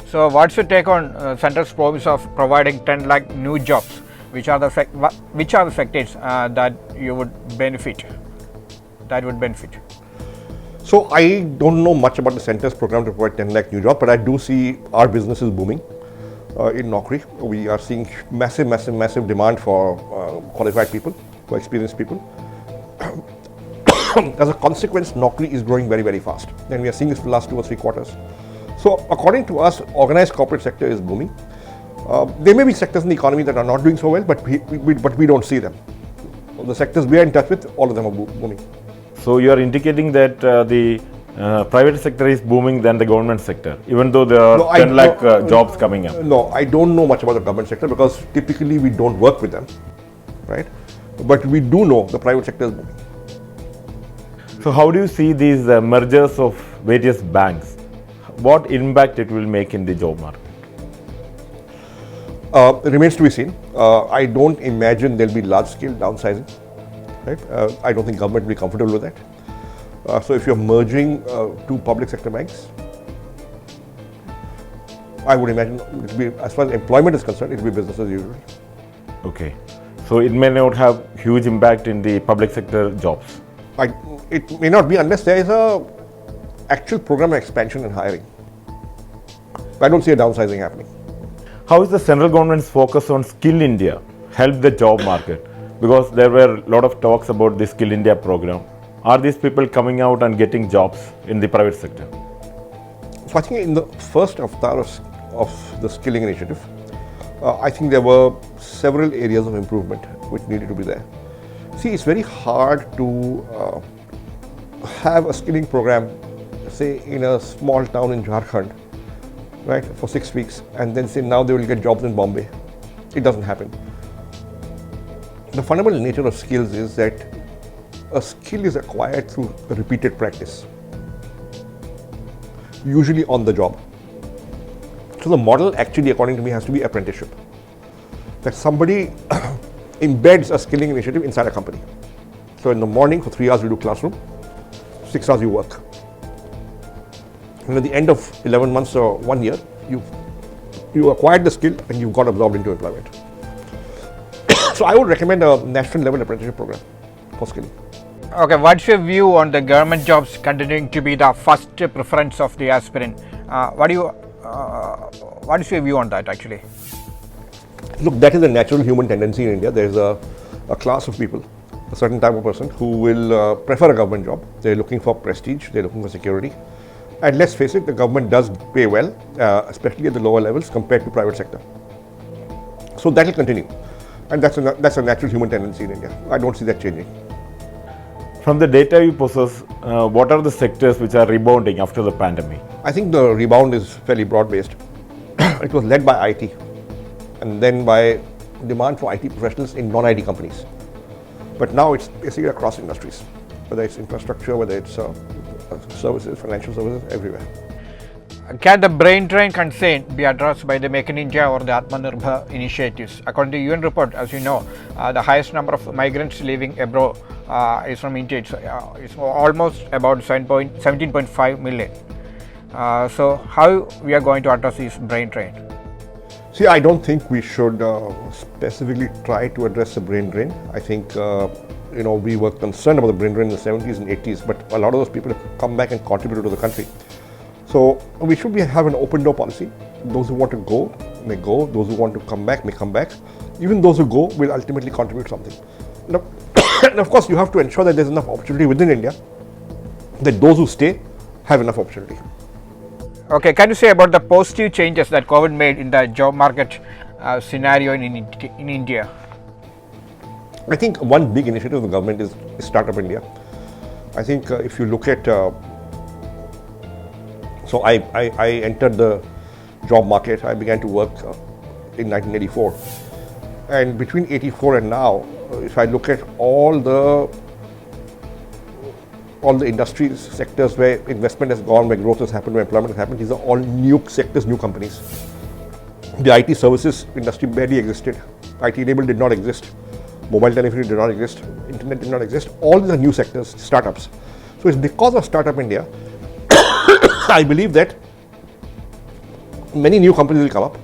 So what's your take on central's promise of providing 10 lakh new jobs? Which are the sectors that you would benefit? That would benefit. So I don't know much about the centre's program to provide 10 lakh new jobs, but I do see our business is booming in Naukri. We are seeing massive demand for qualified people, for experienced people. As a consequence, Naukri is growing very fast, and we are seeing this for the last 2 or 3 quarters. So according to us, organized corporate sector is booming. There may be sectors in the economy that are not doing so well, but we don't see them. The sectors we are in touch with, all of them are booming. So you are indicating that the private sector is booming than the government sector, even though there are 10 lakh jobs coming up. No, I don't know much about the government sector because typically we don't work with them, right? But we do know the private sector is booming. So how do you see these mergers of various banks? What impact it will make in the job market? It remains to be seen. I don't imagine there'll be large-scale downsizing. Right? I don't think government will be comfortable with that. So if you're merging 2 public sector banks, I would imagine it will be, as far as employment is concerned, it will be business as usual. Okay. So it may not have huge impact in the public sector jobs. It may not be unless there is a actual program of expansion and hiring. I don't see a downsizing happening. How is the central government's focus on Skill India help the job market? Because there were a lot of talks about the Skill India program. Are these people coming out and getting jobs in the private sector? So I think in the first avatar of the skilling initiative, I think there were several areas of improvement which needed to be there. See, it's very hard to have a skilling program, say in a small town in Jharkhand, right, for 6 weeks, and then say now they will get jobs in Bombay. It doesn't happen. The fundamental nature of skills is that a skill is acquired through repeated practice, usually on the job. So the model actually, according to me, has to be apprenticeship. That somebody embeds a skilling initiative inside a company. So in the morning for 3 hours we do classroom, 6 hours you work. And at the end of 11 months or 1 year, you acquired the skill and you got absorbed into employment. So I would recommend a national level apprenticeship program for skilling. Okay, what's your view on the government jobs continuing to be the first preference of the aspirant? What is your view on that actually? Look, that is a natural human tendency in India. There is a class of people, a certain type of person who will prefer a government job. They're looking for prestige, they're looking for security. And let's face it, the government does pay well, especially at the lower levels compared to private sector. So that will continue. And that's a natural human tendency in India. I don't see that changing. From the data you possess, what are the sectors which are rebounding after the pandemic? I think the rebound is fairly broad-based. It was led by IT and then by demand for IT professionals in non-IT companies. But now it's basically across industries, whether it's infrastructure, whether it's services, financial services, everywhere. Can the brain drain concern be addressed by the Make in India or the Atmanirbhar initiatives? According to UN report, as you know, the highest number of migrants living abroad is from India. It's almost about 17.5 million. So how we are going to address this brain drain? See, I don't think we should specifically try to address the brain drain. I think we were concerned about the brain drain in the 70s and 80s, but a lot of those people have come back and contributed to the country. So we should have an open door policy. Those who want to go may go. Those who want to come back may come back. Even those who go will ultimately contribute something. Now, and of course, you have to ensure that there's enough opportunity within India, that those who stay have enough opportunity. Okay, can you say about the positive changes that COVID made in the job market scenario in India? I think one big initiative of the government is Startup India. I think if you look at, so I entered the job market, I began to work in 1984. And between 84 and now, if I look at all the industries, sectors where investment has gone, where growth has happened, where employment has happened, these are all new sectors, new companies. The IT services industry barely existed. IT-enabled did not exist. Mobile telephony did not exist. Internet did not exist. All these are new sectors, startups. So it's because of Startup India, I believe that many new companies will come up,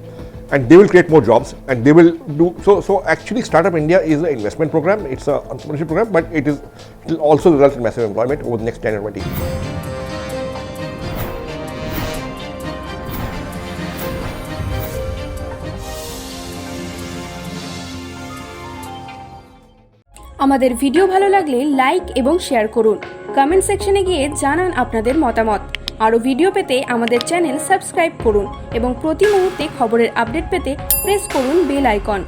and they will create more jobs, and they will do so. So actually, Startup India is an investment program. It's an entrepreneurship program, but it will also result in massive employment over the next 10 or 20 years. আমাদের video ভালো লাগলে like এবং share করুন। Comment সেকশনে গিয়ে জানান আপনাদের মতামত। আরও ভিডিও পেতে আমাদের চ্যানেল সাবস্ক্রাইব করুন এবং প্রতি মুহূর্তে খবরের আপডেট পেতে প্রেস করুন বেল আইকন।